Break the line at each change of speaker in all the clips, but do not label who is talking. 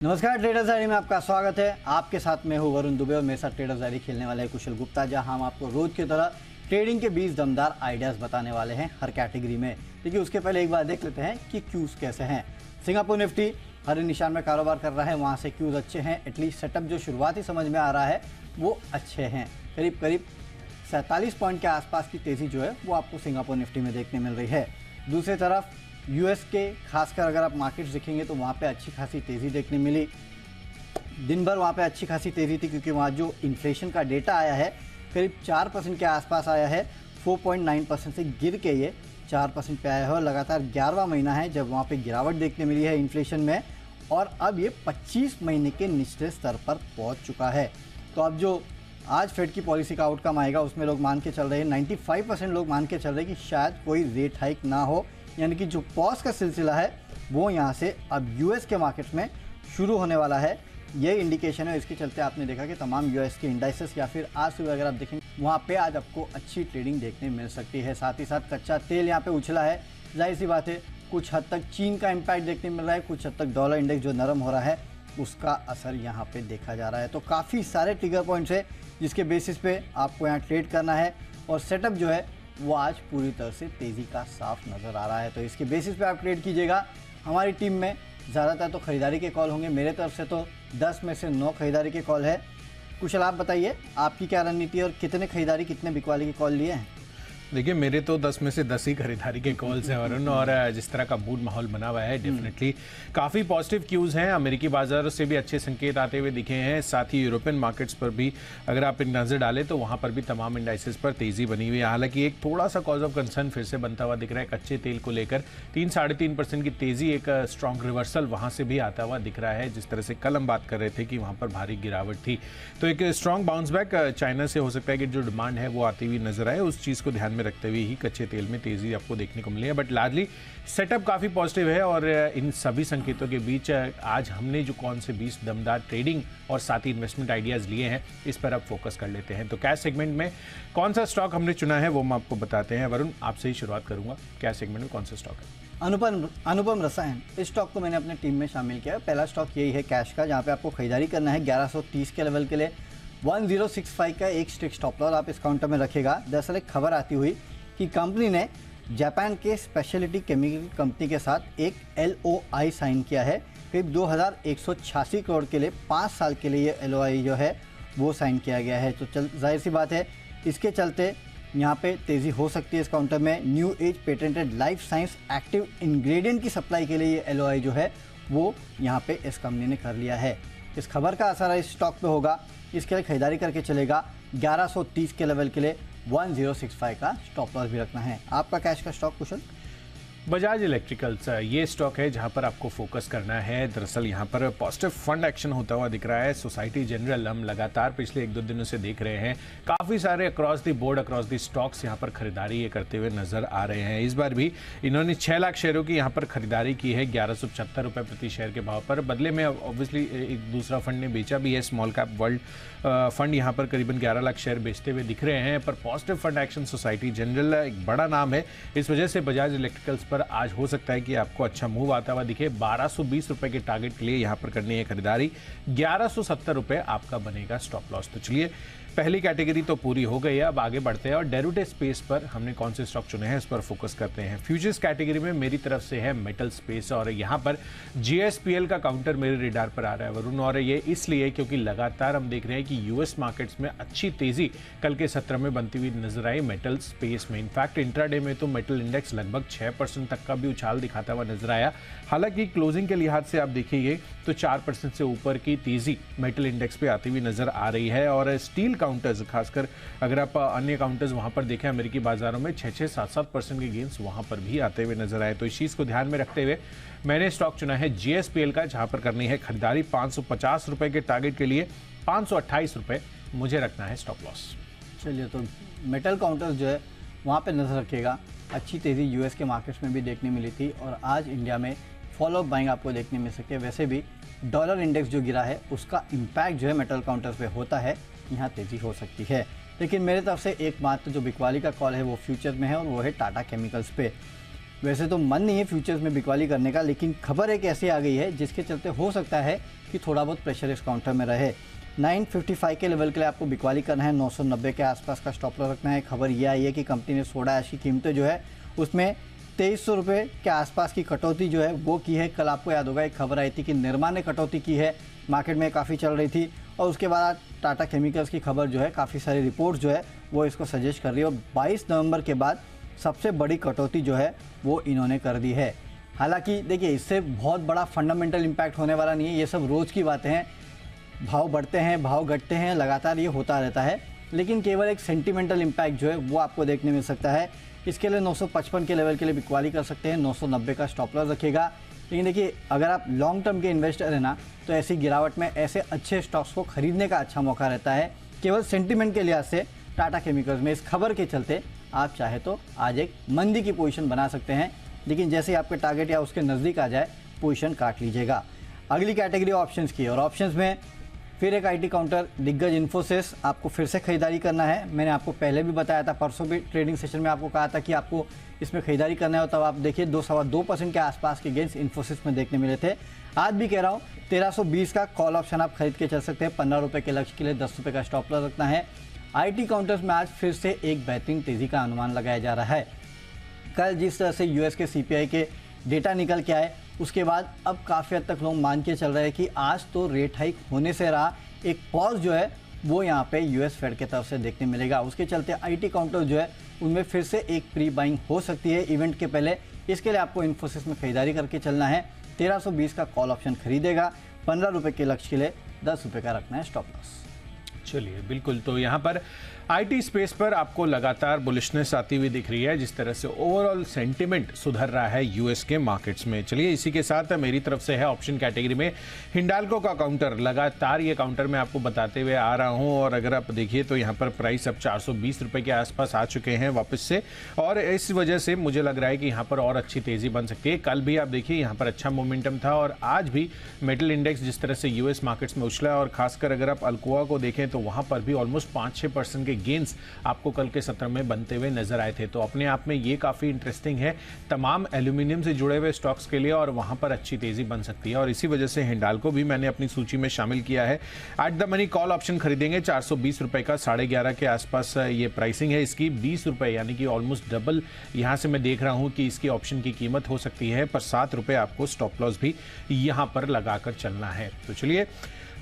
नमस्कार, traders diary में आपका स्वागत है। आपके साथ मैं हूं वरुण दुबे और मेरे साथ ट्रेडर्स डायरी खेलने वाले हैं कुशल गुप्ता, जहां हम आपको रोज की तरह ट्रेडिंग के 20 दमदार आइडियाज़ बताने वाले हैं हर कैटेगरी में। लेकिन उसके पहले एक बार देख लेते हैं कि क्यूज कैसे हैं। सिंगापुर निफ्टी हरे निशान में कारोबार कर रहा है, वहाँ से क्यूज अच्छे हैं। एटलीस्ट सेटअप जो शुरुआती समझ में आ रहा है वो अच्छे हैं। करीब 47 पॉइंट के आसपास की तेज़ी जो है वो आपको सिंगापुर निफ्टी में देखने मिल रही है। दूसरी तरफ यूएस के खासकर अगर आप मार्केट्स देखेंगे तो वहाँ पे अच्छी खासी तेज़ी देखने मिली। दिन भर वहाँ पे अच्छी खासी तेज़ी थी क्योंकि वहाँ जो इन्फ्लेशन का डेटा आया है करीब 4% के आसपास आया है। 4.9% से गिर के ये 4% पे आया है और लगातार 11वां महीना है जब वहाँ पे गिरावट देखने मिली है इन्फ्लेशन में, और अब ये 25 महीने के निचले स्तर पर पहुँच चुका है। तो अब जो आज फेड की पॉलिसी का आउटकम आएगा उसमें लोग मान के चल रहे हैं, 95% लोग मान के चल रहे हैं कि शायद कोई रेट हाइक ना हो, यानी कि जो पॉज का सिलसिला है वो यहाँ से अब यूएस के मार्केट्स में शुरू होने वाला है। ये इंडिकेशन है। इसके चलते आपने देखा कि तमाम यूएस के इंडाइसेस या फिर आज सुबह अगर आप देखेंगे वहाँ पे आज आपको अच्छी ट्रेडिंग देखने मिल सकती है। साथ ही साथ कच्चा तेल यहाँ पे उछला है, जाहिर सी बात है कुछ हद तक चीन का इम्पैक्ट देखने मिल रहा है, कुछ हद तक डॉलर इंडेक्स जो नरम हो रहा है उसका असर यहाँ पे देखा जा रहा है। तो काफ़ी सारे ट्रिगर पॉइंट्स है जिसके बेसिस पे आपको यहाँ ट्रेड करना है, और सेटअप जो है वो आज पूरी तरह से तेज़ी का साफ नज़र आ रहा है। तो इसके बेसिस पे आप ट्रेड कीजिएगा। हमारी टीम में ज़्यादातर तो ख़रीदारी के कॉल होंगे, मेरे तरफ से तो 10 में से 9 खरीदारी के कॉल है। कुशल आप बताइए आपकी क्या रणनीति है और कितने खरीदारी कितने बिकवाली के कॉल लिए हैं?
देखिए, मेरे तो 10 में से 10 ही खरीदारी के कॉल्स हैं वरुण, और जिस तरह का मूड माहौल बना हुआ है डेफिनेटली काफ़ी पॉजिटिव क्यूज़ हैं। अमेरिकी बाजार से भी अच्छे संकेत आते हुए दिखे हैं, साथ ही यूरोपियन मार्केट्स पर भी अगर आप एक नज़र डालें तो वहाँ पर भी तमाम इंडाइसेस पर तेज़ी बनी हुई है। हालांकि एक थोड़ा सा कॉज ऑफ कंसर्न फिर से बनता हुआ दिख रहा है कच्चे तेल को लेकर। 3-3.5% की तेज़ी, एक स्ट्रॉन्ग रिवर्सल वहाँ से भी आता हुआ दिख रहा है। जिस तरह से कल हम बात कर रहे थे कि वहाँ पर भारी गिरावट थी, तो एक स्ट्रॉन्ग बाउंस बैक चाइना से हो सकता है कि जो डिमांड है वो आती हुई नजर आए। उस चीज़ को ध्यान में रखते हुए ही कच्चे तेल में तेजी आपको देखने को मिली है। बट लार्जली सेटअप काफ़ी पॉजिटिव है, और इन सभी संकेतों के बीच आज हमने जो कौन से 20 दमदार ट्रेडिंग और साथ ही इन्वेस्टमेंट आइडियाज़ लिए हैं इस पर अब फोकस कर लेते हैं। तो कैश सेगमेंट में कौन सा स्टॉक हमने चुना है वो हम आपको बताते हैं। वरुण, आपसे ही शुरुआत करूंगा, कैश सेगमेंट में कौन सा स्टॉक है?
अनुपम रसायन, इस स्टॉक को मैंने अपने टीम में शामिल किया है। पहला स्टॉक यही है कैश का, जहाँ पे आपको खरीदारी करना है 1130 के लेवल के लिए। 1065 का एक स्ट्रिक्ट स्टॉप लॉस आप इस काउंटर में रखेगा। दरअसल एक खबर आती हुई कि कंपनी ने जापान के स्पेशलिटी केमिकल कंपनी के साथ एक LOI साइन किया है। करीब 2186 करोड़ के लिए 5 साल के लिए ये LOI जो है वो साइन किया गया है। तो जाहिर सी बात है इसके चलते यहाँ पे तेज़ी हो सकती है। इस काउंटर में new age patented life science active ingredient की सप्लाई के लिए ये LOI जो है वो यहाँ पे इस कंपनी ने कर लिया है। इस खबर का असर इस स्टॉक पे होगा, इसके लिए खरीदारी करके चलेगा। 1130 के लेवल के लिए 1065 का स्टॉप लॉस भी रखना है। आपका कैश का स्टॉक कुशल?
बजाज इलेक्ट्रिकल्स ये स्टॉक है जहां पर आपको फोकस करना है। दरअसल यहां पर पॉजिटिव फंड एक्शन होता हुआ दिख रहा है। सोसाइटी जनरल हम लगातार पिछले 1-2 दिनों से देख रहे हैं, काफ़ी सारे across the board across the stocks यहां पर खरीदारी करते हुए नजर आ रहे हैं। इस बार भी इन्होंने 6 लाख शेयरों की यहां पर खरीदारी की है 1175 रुपये प्रति शेयर के भाव पर। बदले में ऑब्वियसली एक दूसरा फंड ने बेचा भी है, स्मॉल कैप वर्ल्ड फंड यहाँ पर करीबन 11 लाख शेयर बेचते हुए दिख रहे हैं। पर positive fund action society general एक बड़ा नाम है, इस वजह से बजाज इलेक्ट्रिकल्स पर आज हो सकता है कि आपको अच्छा मूव आता हुआ दिखे। 1220 रुपए के टारगेट के लिए यहाँ पर करनी है खरीदारी। 1170 रुपए आपका बनेगा स्टॉप लॉस। तो चलिए, पहली कैटेगरी तो पूरी हो गई है, अब आगे बढ़ते हैं और डेरिवेटिव स्पेस पर हमने कौन से स्टॉक चुने हैं इस पर फोकस करते हैं। फ्यूचर्स कैटेगरी में मेरी तरफ से है मेटल स्पेस, और यहाँ पर GSPL का काउंटर मेरे रेडार पर आ रहा है वरुण, और ये इसलिए क्योंकि लगातार हम देख रहे हैं कि यूएस मार्केट्स में अच्छी तेजी कल के सत्र में बनती हुई नजर आई मेटल स्पेस में। इनफैक्ट इंट्राडे में तो मेटल इंडेक्स लगभग 6% तक का भी उछाल दिखाता हुआ नजर आया। हालांकि क्लोजिंग के लिहाज से आप देखिए तो 4% से ऊपर की तेजी मेटल इंडेक्स पे आती हुई नजर आ रही है। और स्टील काउंटर्स, खासकर अगर आप अन्य काउंटर्स वहां पर देखें अमेरिकी बाजारों में 6-7% के गेंस वहां पर भी आते हुए नजर आए। तो इस चीज को ध्यान में रखते हुए मैंने स्टॉक चुना है GSPL का, जहां पर करनी है खरीदारी 550 रुपए के टारगेट के लिए। 528 रुपए मुझे रखना है स्टॉप लॉस।
चलिए, तो मेटल काउंटर्स जो है वहाँ पे नजर रखिएगा। अच्छी तेज़ी यूएस के मार्केट्स में भी देखने मिली थी, और आज इंडिया में फॉलो अप बाइंग आपको देखने मिल सकती है। वैसे भी डॉलर इंडेक्स जो गिरा है उसका इम्पैक्ट जो है मेटल काउंटर्स पे होता है, यहाँ तेज़ी हो सकती है। लेकिन मेरे तरफ से एकमात्र जो बिकवाली का कॉल है वो फ्यूचर में है, और वो है टाटा केमिकल्स पे। वैसे तो मन नहीं है फ्यूचर्स में बिकवाली करने का, लेकिन खबर एक ऐसी आ गई है जिसके चलते हो सकता है कि थोड़ा बहुत प्रेशर इस काउंटर में रहे। 955 के लेवल के लिए आपको बिकवाली करना है, 990 के आसपास का स्टॉप लॉस रखना है। खबर यह आई है कि कंपनी ने सोडा ऐश की कीमतें जो है उसमें 2300 रुपये के आसपास की कटौती जो है वो की है। कल आपको याद होगा एक खबर आई थी कि निरमा ने कटौती की है, मार्केट में काफ़ी चल रही थी, और उसके बाद टाटा केमिकल्स की खबर जो है, काफ़ी सारी रिपोर्ट्स जो है वो इसको सजेस्ट कर रही है, और 22 नवंबर के बाद सबसे बड़ी कटौती जो है वो इन्होंने कर दी है। हालांकि देखिए इससे बहुत बड़ा फंडामेंटल इम्पैक्ट होने वाला नहीं है, ये सब रोज़ की बातें हैं, भाव बढ़ते हैं भाव घटते हैं, लगातार ये होता रहता है, लेकिन केवल एक सेंटिमेंटल इम्पैक्ट जो है वो आपको देखने मिल सकता है। इसके लिए 955 के लेवल के लिए बिकवाली कर सकते हैं, 990 का स्टॉप लॉस रखेगा। लेकिन देखिए अगर आप लॉन्ग टर्म के इन्वेस्टर हैं ना, तो ऐसी गिरावट में ऐसे अच्छे स्टॉक्स को खरीदने का अच्छा मौका रहता है। केवल सेंटिमेंट के लिहाज से टाटा केमिकल्स में इस खबर के चलते आप चाहे तो आज एक मंदी की पोजीशन बना सकते हैं, लेकिन जैसे ही आपके टारगेट या उसके नज़दीक आ जाए पोजीशन काट लीजिएगा। अगली कैटेगरी ऑप्शंस की, और ऑप्शंस में फिर एक आईटी काउंटर दिग्गज इन्फोसिस आपको फिर से खरीदारी करना है। मैंने आपको पहले भी बताया था, परसों भी ट्रेडिंग सेशन में आपको कहा था कि आपको इसमें खरीदारी करना है, तब आप देखिए 2-2.25% के आसपास के गेंस इन्फोसिस में देखने मिले थे। आज भी कह रहा हूँ 1320 का कॉल ऑप्शन आप खरीद के चल सकते हैं। 15 रुपये के लक्ष्य के लिए 10 रुपये का स्टॉप लॉस रखना है। आईटी काउंटर्स में आज फिर से एक बेहतरीन तेज़ी का अनुमान लगाया जा रहा है। कल जिस तरह से यूएस के सीपीआई के डेटा निकल के आए, उसके बाद अब काफ़ी हद तक लोग मान के चल रहे हैं कि आज तो रेट हाइक होने से रहा, एक पॉज जो है वो यहाँ पे यूएस फेड के तरफ से देखने मिलेगा। उसके चलते आईटी काउंटर जो है उनमें फिर से एक प्री बाइंग हो सकती है इवेंट के पहले। इसके लिए आपको इन्फोसिस में खरीदारी करके चलना है। 1320 का कॉल ऑप्शन खरीदेगा, 15 रुपये के लक्ष्य के लिए 10 रुपये का रखना है स्टॉप लॉस।
चलिए बिल्कुल, तो यहाँ पर आईटी स्पेस पर आपको लगातार बुलिशनेस आती हुई दिख रही है, जिस तरह से ओवरऑल सेंटिमेंट सुधर रहा है यूएस के मार्केट्स में। चलिए इसी के साथ मेरी तरफ से है ऑप्शन कैटेगरी में हिंडाल्को का काउंटर। लगातार ये काउंटर मैं आपको बताते हुए आ रहा हूँ, और अगर आप देखिए तो यहाँ पर प्राइस अब 420 रुपये के आसपास आ चुके हैं वापस से, और इस वजह से मुझे लग रहा है कि यहाँ पर और अच्छी तेज़ी बन सकती है। कल भी आप देखिए यहाँ पर अच्छा मोमेंटम था, और आज भी मेटल इंडेक्स जिस तरह से यूएस मार्केट्स में उछला है, और खासकर अगर आप अल्कोआ को देखें तो वहाँ पर भी ऑलमोस्ट 5-6% के गेंस आपको कल के सत्र में बनते हुए नजर आए थे। तो अपने आप में ये काफ़ी इंटरेस्टिंग है तमाम एल्यूमिनियम से जुड़े हुए स्टॉक्स के लिए, और वहाँ पर अच्छी तेज़ी बन सकती है, और इसी वजह से हिंडाल्को भी मैंने अपनी सूची में शामिल किया है। At the money call option खरीदेंगे 420 रुपये का, 11.5 के आसपास ये प्राइसिंग है इसकी। 20 रुपये यानी कि ऑलमोस्ट डबल यहाँ से मैं देख रहा हूँ कि इसकी ऑप्शन की कीमत हो सकती है, पर 7 रुपये आपको स्टॉप लॉस भी यहाँ पर लगाकर चलना है। तो चलिए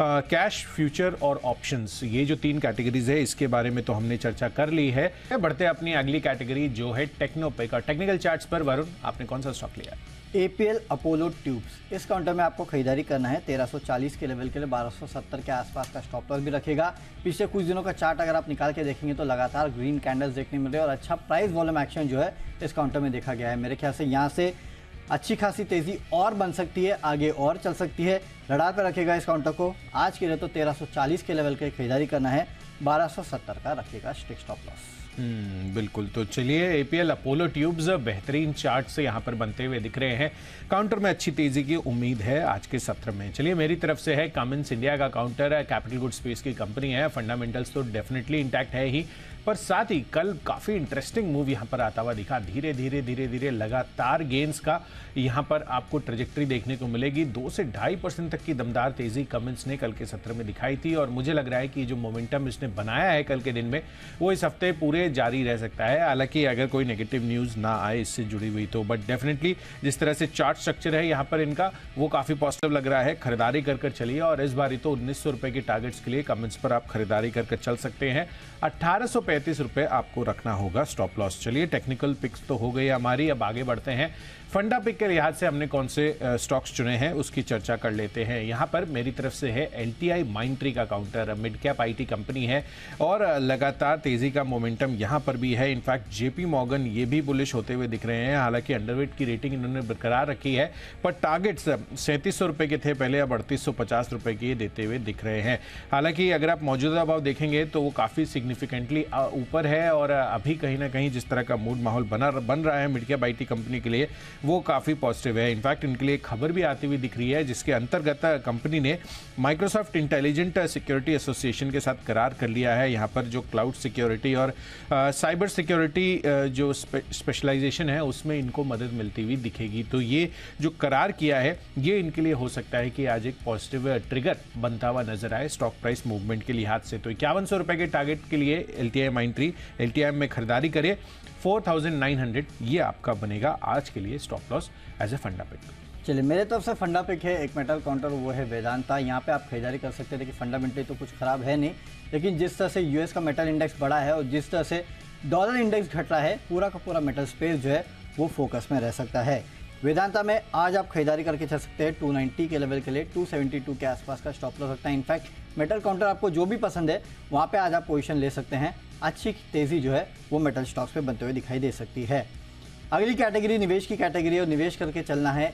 कैश, फ्यूचर और ऑप्शंस, ये जो 3 कैटेगरीज है इसके बारे में तो हमने चर्चा कर ली है। बढ़ते हैं अपनी अगली कैटेगरी जो है टेक्नोपे का। टेक्निकल चार्ट्स पर वरुण आपने कौन सा स्टॉक लिया?
एपीएल अपोलो ट्यूब्स, इस काउंटर में आपको खरीदारी करना है। 1340 के लेवल के लिए 1270 के आसपास का स्टॉप लॉस भी रखेगा। पिछले कुछ दिनों का चार्ट अगर आप निकाल के देखेंगे तो लगातार ग्रीन कैंडल्स देखने मिल रहे हैं, और अच्छा प्राइस वॉल्यूम एक्शन जो है इस काउंटर में देखा गया है। मेरे ख्याल से यहाँ से अच्छी खासी तेज़ी और बन सकती है, आगे और चल सकती है। रडार पर रखेगा इस काउंटर को। आज के लिए तो 1340 के लेवल के खरीदारी करना है, 1270 का रखेगा स्टिक स्टॉप लॉस।
बिल्कुल, तो चलिए एपीएल अपोलो ट्यूब्स बेहतरीन चार्ट से यहाँ पर बनते हुए दिख रहे हैं। काउंटर में अच्छी तेजी की उम्मीद है आज के सत्र में। चलिए मेरी तरफ से है कमिंस इंडिया का काउंटर। कैपिटल गुड स्पेस की कंपनी है, फंडामेंटल्स तो डेफिनेटली इंटैक्ट है ही, पर साथ ही कल काफ़ी इंटरेस्टिंग मूव यहाँ पर आता हुआ दिखा। धीरे धीरे लगातार गेंस का यहाँ पर आपको ट्रेजेक्ट्री देखने को मिलेगी। 2 से 2.5% तक की दमदार तेजी कमिंस ने कल के सत्र में दिखाई थी, और मुझे लग रहा है कि जो मोमेंटम इसने बनाया है कल के दिन में वो इस हफ्ते पूरे जारी रह सकता है, हालांकि अगर कोई नेगेटिव न्यूज़ ना आए इससे जुड़ी हुई तो। बट डेफिनेटली जिस तरह से चार्ट स्ट्रक्चर है यहाँ पर इनका वो काफ़ी पॉजिटिव लग रहा है। खरीदारी कर चलिए, और इस बारी तो 1900 रुपये के टारगेट्स के लिए कमिंस पर आप खरीदारी कर चल सकते हैं। 1835 रुपये आपको रखना होगा स्टॉप लॉस। चलिए टेक्निकल पिक्स तो हो गई हमारी, अब आगे बढ़ते हैं। फंडा पिक के लिहाज से हमने कौन से स्टॉक्स चुने हैं उसकी चर्चा कर लेते हैं। यहाँ पर मेरी तरफ से है एलटीआई माइंडट्री का counter. Mid cap IT company है, और लगातार तेजी का मोमेंटम यहाँ पर भी है। इनफैक्ट जेपी मॉर्गन ये भी बुलिश होते हुए दिख रहे हैं, हालांकि अंडरवेट की रेटिंग इन्होंने बरकरार रखी है, पर टारगेट्स 3700 रुपये के थे पहले, अब 3850 रुपये के देते हुए दिख रहे हैं। हालांकि अगर आप मौजूदा भाव देखेंगे तो वो काफ़ी सिग्निफिकेंटली ऊपर है और अभी कहीं ना कहीं जिस तरह का मूड माहौल बन रहा है मिड कैप आईटी कंपनी के लिए वो काफ़ी पॉजिटिव है। इनफैक्ट इनके लिए एक खबर भी आती हुई दिख रही है जिसके अंतर्गत कंपनी ने माइक्रोसॉफ्ट इंटेलिजेंट सिक्योरिटी एसोसिएशन के साथ करार कर लिया है। यहाँ पर जो क्लाउड सिक्योरिटी और साइबर सिक्योरिटी जो स्पेशलाइजेशन है उसमें इनको मदद मिलती हुई दिखेगी। तो ये जो करार किया है ये इनके लिए हो सकता है कि आज एक पॉजिटिव ट्रिगर बनता हुआ नजर आए स्टॉक प्राइस मूवमेंट के लिहाज से। तो 5100 रुपए के टारगेट के लिए LTI Mindtree LTI में खरीदारी करिए। 4900 ये आपका बनेगा आज के लिए स्टॉप लॉस एज ए फंडा पिक।
चलिए मेरे तरफ से फंडा पिक है एक मेटल काउंटर, वो है वेदांता। यहाँ पे आप खरीदारी कर सकते थे कि फंडामेंटली तो कुछ खराब है नहीं, लेकिन जिस तरह से यूएस का मेटल इंडेक्स बढ़ा है और जिस तरह से डॉलर इंडेक्स घट रहा है, पूरा का पूरा मेटल स्पेस जो है वो फोकस में रह सकता है। वेदांता में आज आप खरीदारी करके चल सकते हैं 290 के लेवल के लिए 272 के आसपास का स्टॉप लॉस रखता है। इनफैक्ट मेटल काउंटर आपको जो भी पसंद है वहाँ पे आज आप पोजीशन ले सकते हैं। अच्छी तेज़ी जो है वो मेटल स्टॉक्स पे बनते हुए दिखाई दे सकती है। अगली कैटेगरी निवेश की कैटेगरी और निवेश करके चलना है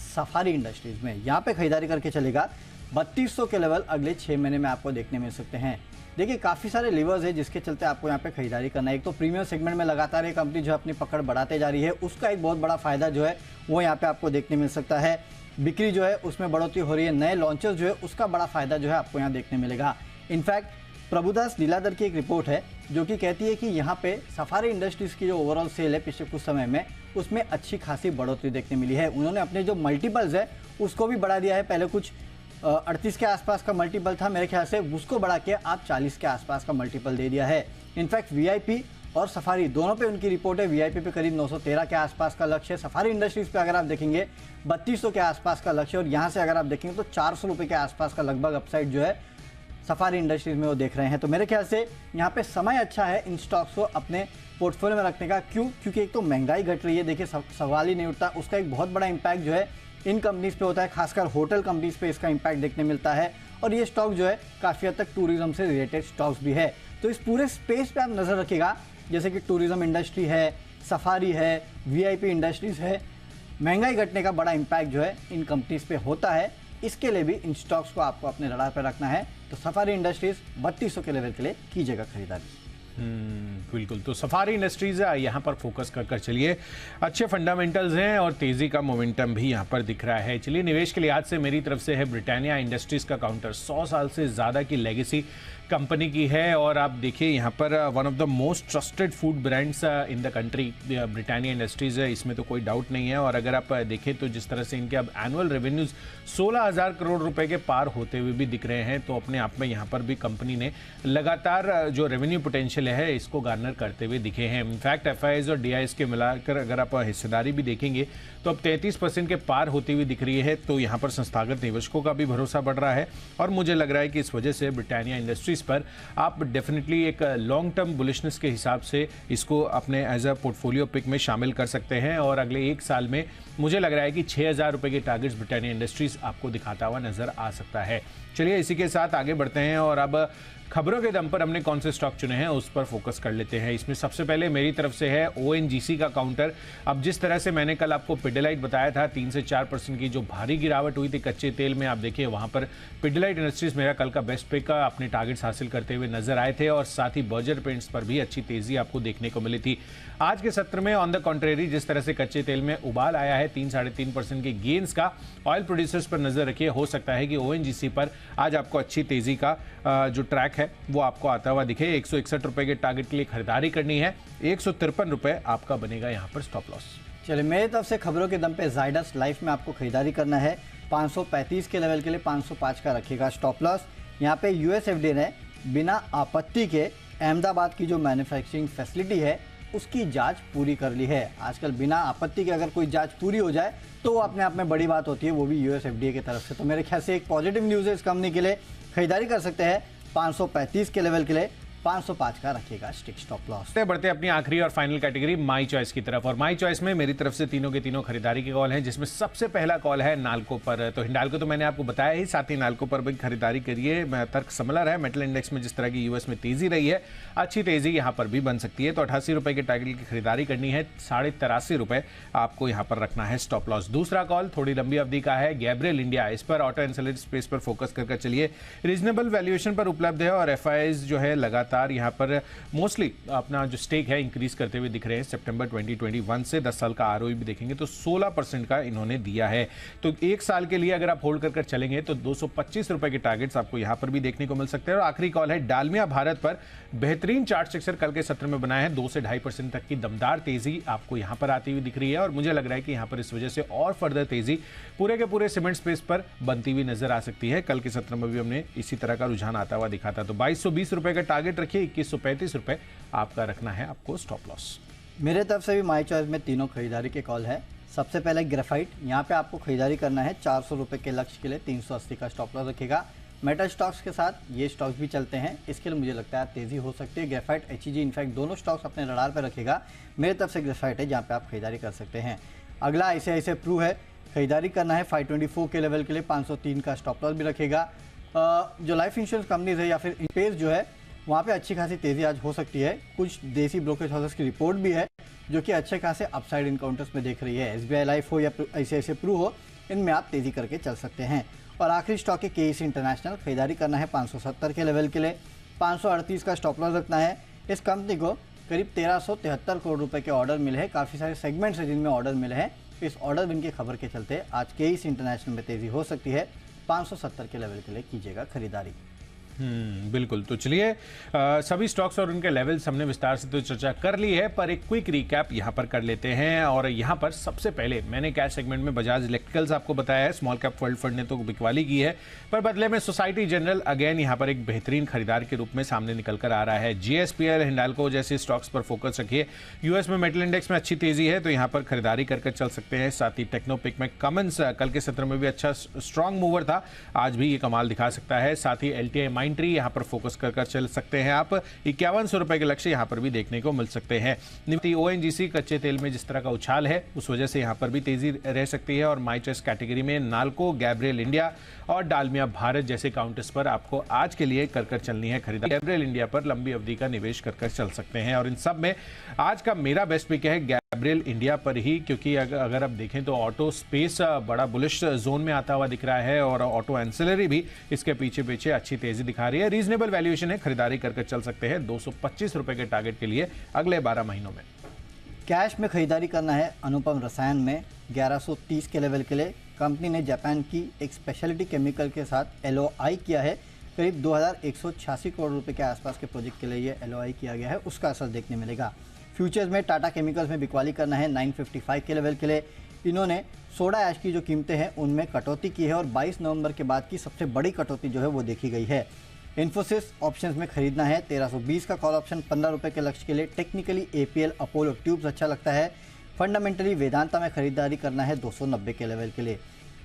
सफारी इंडस्ट्रीज़ में। यहाँ पे खरीदारी करके चलेगा 3200 के लेवल अगले 6 महीने में आपको देखने मिल सकते हैं। देखिए काफ़ी सारे लीवर्स है जिसके चलते आपको यहाँ पे खरीदारी करना है। एक तो प्रीमियम सेगमेंट में लगातार ये कंपनी जो अपनी पकड़ बढ़ाते जा रही है, उसका एक बहुत बड़ा फायदा जो है वो यहाँ पे आपको देखने मिल सकता है। बिक्री जो है उसमें बढ़ोतरी हो रही है, नए लॉन्चेस जो है उसका बड़ा फायदा जो है आपको यहाँ देखने मिलेगा। इनफैक्ट प्रभुदास लीलाधर की एक रिपोर्ट है जो कि कहती है कि यहाँ पे सफारी इंडस्ट्रीज़ की जो ओवरऑल सेल है पिछले कुछ समय में उसमें अच्छी खासी बढ़ोतरी देखने मिली है। उन्होंने अपने जो मल्टीपल्स है उसको भी बढ़ा दिया है। पहले कुछ 38 के आसपास का मल्टीपल था मेरे ख्याल से, उसको बढ़ा के आप 40 के आसपास का मल्टीपल दे दिया है। इनफैक्ट वीआईपी और सफारी दोनों पे उनकी रिपोर्ट है। वीआईपी पे करीब 913 के आसपास का लक्ष्य है। सफारी इंडस्ट्रीज पे अगर आप देखेंगे 3200 के आसपास का लक्ष्य, और यहाँ से अगर आप देखेंगे तो 400 रुपये के आसपास का लगभग अपसाइड जो है सफारी इंडस्ट्रीज में वो देख रहे हैं। तो मेरे ख्याल से यहाँ पे समय अच्छा है इन स्टॉक्स को अपने पोर्टफोलियो में रखने का। क्यों? क्योंकि एक तो महंगाई घट रही है, देखिए सवाल ही नहीं उठता, उसका एक बहुत बड़ा इम्पैक्ट जो है इन कंपनीज पे होता है, खासकर होटल कंपनीज पे इसका इम्पैक्ट देखने मिलता है। और ये स्टॉक जो है काफ़ी हद तक टूरिज्म से रिलेटेड स्टॉक्स भी है। तो इस पूरे स्पेस पे आप नज़र रखिएगा, जैसे कि टूरिज्म इंडस्ट्री है, सफारी है, वीआईपी इंडस्ट्रीज है। महंगाई घटने का बड़ा इम्पैक्ट जो है इन कंपनीज पे होता है, इसके लिए भी इन स्टॉक्स को आपको अपने रडार पर रखना है। तो सफारी इंडस्ट्रीज 3200 के लेवल के लिए कीजिएगा खरीदारी।
बिल्कुल, तो सफारी इंडस्ट्रीज यहाँ पर फोकस कर चलिए। अच्छे फंडामेंटल्स हैं और तेजी का मोमेंटम भी यहाँ पर दिख रहा है। चलिए निवेश के लिहाज से मेरी तरफ से है ब्रिटानिया इंडस्ट्रीज का काउंटर। 100 साल से ज़्यादा की लेगेसी कंपनी की है और आप देखिए यहाँ पर one of the most trusted food brands in the country Britannia industries है, इसमें तो कोई डाउट नहीं है। और अगर आप देखें तो जिस तरह से इनके अब एनुअल रेवेन्यूज 16,000 करोड़ रुपए के पार होते हुए भी दिख रहे हैं, तो अपने आप में यहाँ पर भी कंपनी ने लगातार जो रेवेन्यू पोटेंशियल है इसको गार्नर करते हुए दिखे हैं। इनफैक्ट एफआईआईज और डीआईएस के मिलाकर अगर आप हिस्सेदारी भी देखेंगे तो अब 33% के पार होती हुई दिख रही है। तो यहाँ पर संस्थागत निवेशकों का भी भरोसा बढ़ रहा है और मुझे लग रहा है कि इस वजह से ब्रिटानिया इंडस्ट्रीज पर आप डेफिनेटली एक लॉन्ग टर्म बुलिशनेस के हिसाब से इसको अपने एज अ पोर्टफोलियो पिक में शामिल कर सकते हैं। और अगले 1 साल में मुझे लग रहा है कि 6,000 रुपए के टारगेट्स ब्रिटानिया इंडस्ट्रीज आपको दिखाता हुआ नजर आ सकता है। चलिए इसी के साथ आगे बढ़ते हैं और अब खबरों के दम पर हमने कौन से स्टॉक चुने हैं उस पर फोकस कर लेते हैं। इसमें सबसे पहले मेरी तरफ से है ONGC का काउंटर। अब जिस तरह से मैंने कल आपको पिडिलाइट बताया था 3 से 4% की जो भारी गिरावट हुई थी कच्चे तेल में, आप देखिए वहां पर पिडिलाइट इंडस्ट्रीज मेरा कल का बेस्ट पिक का अपने टारगेट्स हासिल करते हुए नजर आए थे और साथ ही बर्जर पेंट्स पर भी अच्छी तेजी आपको देखने को मिली थी। आज के सत्र में ऑन द कॉन्ट्रेरी जिस तरह से कच्चे तेल में उबाल आया है 3-3.5% के गेन्स का, ऑयल प्रोड्यूसर्स पर नजर रखिए, हो सकता है कि ONGC पर आज आपको अच्छी तेजी का जो ट्रैक है वो आपको आता हुआ दिखे। 161 रुपए के टारगेट के लिए खरीदारी करनी है, 153 रुपए आपका बनेगा यहाँ पर स्टॉप लॉस।
चलिए मेरी तरफ से खबरों के दम पे जायडस लाइफ में आपको खरीदारी करना है 535 के लेवल के लिए 505 का रखिएगा स्टॉप लॉस। यहाँ पे USFDA ने बिना आपत्ति के अहमदाबाद की जो मैन्युफैक्चरिंग फैसिलिटी है उसकी जांच पूरी कर ली है। आजकल बिना आपत्ति के अगर कोई जांच पूरी हो जाए तो वो अपने आप में बड़ी बात होती है, वो भी USFDA की तरफ से। तो मेरे ख्याल से एक पॉजिटिव न्यूज़ है इस कंपनी के लिए। खरीदारी कर सकते हैं 535 के लेवल के लिए 505 का रखिएगा स्टिक स्टॉप लॉस।
बढ़ते अपनी आखिरी और फाइनल कैटेगरी माई चॉइस की तरफ। और माई चॉइस में मेरी तरफ से तीनों के तीनों खरीदारी के कॉल हैं, जिसमें सबसे पहला कॉल है नाल्को पर। तो हिंडाल्को तो मैंने आपको बताया ही, साथ ही नाल्को पर भी खरीदारी करिए। तर्क सिमिलर है, मेटल इंडेक्स में जिस तरह की यूएस में तेजी रही है, अच्छी तेजी यहाँ पर भी बन सकती है। तो 88 रुपए के टारगेट की खरीदारी करनी है, 83.5 रुपए आपको यहाँ पर रखना है स्टॉप लॉस। दूसरा कॉल थोड़ी लंबी अवधि का है, गैब्रियल इंडिया। इस पर ऑटो एंसिलरी स्पेस पर फोकस करके चलिए, रीजनेबल वैल्यूएशन पर उपलब्ध है और एफआईआईज जो है लगातार लगातार यहाँ पर मोस्टली अपना जो स्टेक है इंक्रीज करते हुए दिख रहे हैं। सितंबर 2021 से 10 साल का आरओई भी देखेंगे तो 16% का इन्होंने दिया है। तो एक साल के लिए अगर आप होल्ड कर चलेंगे तो 225 रुपए के टारगेट्स आपको यहाँ पर भी देखने को मिल सकते हैं। और आखिरी कॉल है डालमिया भारत पर। बेहतरीन चार्ट स्ट्रक्चर कल के सत्र में बनाया है, 2 से 2.5% तक की दमदार तेजी आपको यहाँ पर आती हुई दिख रही है और मुझे लग रहा है कि यहाँ पर इस वजह से और फर्दर तेजी पूरे के पूरे सीमेंट स्पेस पर बनती हुई नजर आ सकती है। कल के सत्र में भी हमने इसी तरह का रुझान आता हुआ दिखा था। तो 2220 रुपए का टारगेट रखिए, 2135 रुपए आपका रखना है आपको स्टॉप लॉस।
मेरे तरफ से भी माई चॉइस में तीनों खरीदारी के कॉल है। सबसे पहले ग्रेफाइट, यहाँ पे आपको खरीदारी करना है 400 रुपये के लक्ष्य के लिए 380 का स्टॉप लॉस रखेगा। मेटल स्टॉक्स के साथ ये स्टॉक्स भी चलते हैं, इसके लिए मुझे लगता है तेज़ी हो सकती है। ग्रेफाइट, एचईजी इनफैक्ट दोनों स्टॉक्स अपने रडार पर रखेगा। मेरे तरफ से ग्रेफाइट है जहाँ पे आप खरीदारी कर सकते हैं। अगला आईसीआईसीआई प्रू है, खरीदारी करना है 524 के लेवल के लिए 503 का स्टॉप लॉस भी रखेगा। जो लाइफ इंश्योरेंस कंपनीज है या फिर पेज जो है वहाँ पे अच्छी खासी तेज़ी आज हो सकती है। कुछ देसी ब्रोकरेज हाउसेस की रिपोर्ट भी है जो कि अच्छे खासे अपसाइड इनकाउंटर्स में देख रही है। एसबीआई लाइफ हो या आईसीआईसीआई प्रू हो, इनमें आप तेज़ी करके चल सकते हैं। और आखिरी स्टॉक है केईसी इंटरनेशनल, खरीदारी करना है 570 के लेवल के लिए 538 का स्टॉप लॉस रखना है। इस कंपनी को करीब 1373 करोड़ रुपए के ऑर्डर मिले हैं। काफ़ी सारे सेगमेंट्स हैं जिनमें ऑर्डर मिले हैं। इस ऑर्डर विन की खबर के चलते आज केईसी इंटरनेशनल में तेज़ी हो सकती है। 570 के लेवल के लिए कीजिएगा खरीदारी।
बिल्कुल। तो चलिए सभी स्टॉक्स और उनके लेवल्स हमने विस्तार से तो चर्चा कर ली है, पर एक क्विक रिकैप यहां पर कर लेते हैं। और यहां पर सबसे पहले मैंने कैश सेगमेंट में बजाज इलेक्ट्रिकल्स आपको बताया है, स्मॉल कैप वर्ल्ड फंड ने तो बिकवाली की है, पर बदले में सोसाइटी जनरल अगेन यहां पर एक बेहतरीन खरीदार के रूप में सामने निकल कर आ रहा है। जीएसपीएल, हिंडाल्को जैसे स्टॉक्स पर फोकस रखिए। यूएस में मेटल इंडेक्स में अच्छी तेजी है तो यहां पर खरीदारी करके चल सकते हैं। साथ ही टेक्नोपिक में कमेंस कल के सत्र में भी अच्छा स्ट्रॉन्ग मूवर था, आज भी ये कमाल दिखा सकता है। साथ ही एलटीआई माइंट्री यहां पर फोकस कर चल सकते हैं आप। 5100 रुपए के लक्ष्य यहां पर भी देखने को मिल सकते हैं। निफ्टी ओएनजीसी कच्चे तेल में जिस तरह का उछाल है उस वजह से यहां पर भी तेजी रह सकती है। और माई चॉइस कैटेगरी में नाल्को, गैब्रियल इंडिया और डालमिया भारत जैसे काउंटर्स पर आपको आज के लिए कर चलनी है खरीदारी। गैब्रियल इंडिया पर लंबी अवधि का निवेश कर चल सकते हैं। और इन सब में आज का मेरा बेस्ट पिक है गैब्रियल इंडिया पर ही, क्योंकि अगर आप देखें तो ऑटो स्पेस बड़ा बुलिश जोन में आता हुआ दिख रहा है और ऑटो एंसिलरी भी इसके पीछे अच्छी तेजी दिखा रही है। रीजनेबल वैल्यूएशन है, खरीदारी कर चल सकते हैं 225 रुपए के टारगेट के लिए अगले 12 महीनों में।
कैश में खरीदारी करना है अनुपम रसायन में 1130 के लेवल के लिए। कंपनी ने जापान की एक स्पेशलिटी केमिकल के साथ एलओआई किया है। करीब 2186 करोड़ रुपए के आसपास के प्रोजेक्ट के लिए ये एलओआई किया गया है, उसका असर देखने मिलेगा। फ्यूचर्स में टाटा केमिकल्स में बिकवाली करना है 955 के लेवल के लिए। इन्होंने सोडा ऐश की जो कीमतें हैं उनमें कटौती की है और 22 नवंबर के बाद की सबसे बड़ी कटौती जो है वो देखी गई है। इन्फोसिस ऑप्शंस में खरीदना है 1320 का कॉल ऑप्शन 15 रुपए के लक्ष्य के लिए। टेक्निकली एपीएल, अपोलो ट्यूब्स अच्छा लगता है। फंडामेंटली वेदांता में खरीदारी करना है 290 के लेवल के लिए।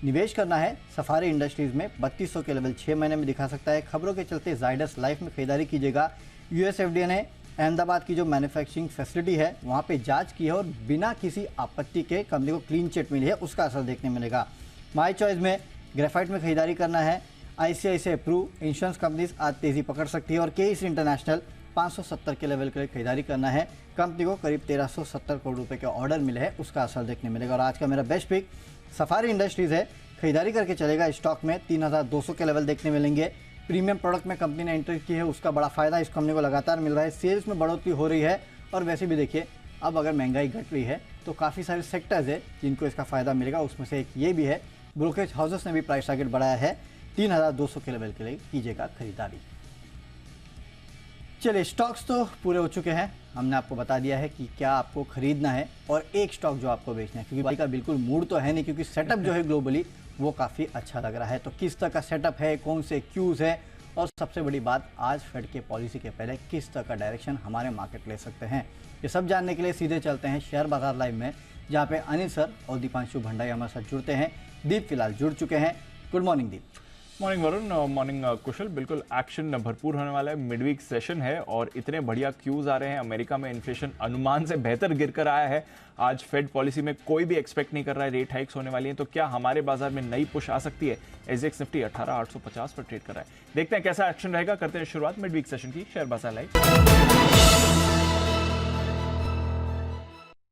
निवेश करना है सफारी इंडस्ट्रीज में 3200 के लेवल 6 महीने में दिखा सकता है। खबरों के चलते जाइडस लाइफ में खरीदारी कीजिएगा। यूएस एफडीए ने अहमदाबाद की जो मैन्युफैक्चरिंग फैसिलिटी है वहाँ पे जांच की है और बिना किसी आपत्ति के कंपनी को क्लीन चिट मिली है, उसका असर देखने मिलेगा। माई चॉइस में ग्रेफाइट में खरीदारी करना है। आईसीआईसीआई प्रू, इंश्योरेंस कंपनीज आज तेजी पकड़ सकती है और केईसी इंटरनेशनल 570 के लेवल के लिए खरीदारी करना है। कंपनी को करीब 1370 करोड़ रुपए के ऑर्डर मिले हैं, उसका असर देखने मिलेगा। और आज का मेरा बेस्ट पिक सफारी इंडस्ट्रीज है, खरीदारी करके चलेगा। स्टॉक में 3200 के लेवल देखने मिलेंगे। प्रीमियम प्रोडक्ट में कंपनी ने एंटर की है, उसका बड़ा फायदा इस कंपनी को लगातार मिल रहा है। सेल्स में बढ़ोतरी हो रही है और वैसे भी देखिए अब अगर महंगाई घट रही है तो काफ़ी सारे सेक्टर्स है जिनको इसका फायदा मिलेगा, उसमें से एक ये भी है। ब्रोकरेज हाउसेस ने भी प्राइस टारगेट बढ़ाया है 3200 के लेवल के लिए कीजिएगा खरीदारी। चलिए, स्टॉक्स तो पूरे हो चुके हैं, हमने आपको बता दिया है कि क्या आपको खरीदना है और एक स्टॉक जो आपको बेचना है, क्योंकि भाई का बिल्कुल मूड तो है नहीं, क्योंकि सेटअप जो है ग्लोबली वो काफ़ी अच्छा लग रहा है। तो किस तरह का सेटअप है, कौन से क्यूज़ है और सबसे बड़ी बात आज फेड के पॉलिसी के पहले किस तरह का डायरेक्शन हमारे मार्केट ले सकते हैं, ये सब जानने के लिए सीधे चलते हैं शेयर बाजार लाइव में, जहाँ पे अनिल सर और दीपांशु भंडारी हमारे साथ जुड़ते हैं। दीप फिलहाल जुड़ चुके हैं। गुड मॉर्निंग दीप।
मॉर्निंग वरुण, मॉर्निंग कुशल। बिल्कुल एक्शन भरपूर होने वाला है, मिडवीक सेशन है और इतने बढ़िया क्यूज आ रहे हैं। अमेरिका में इन्फ्लेशन अनुमान से बेहतर गिरकर आया है। आज फेड पॉलिसी में कोई भी एक्सपेक्ट नहीं कर रहा है रेट हाइक्स होने वाली हैं, तो क्या हमारे बाजार में नई पुश आ सकती है? एसजेएक्स निफ्टी 18850 पर ट्रेड कर रहा है। देखते हैं कैसा एक्शन रहेगा। करते हैं शुरुआत मिडवीक सेशन की शेयर बाजार लाइव।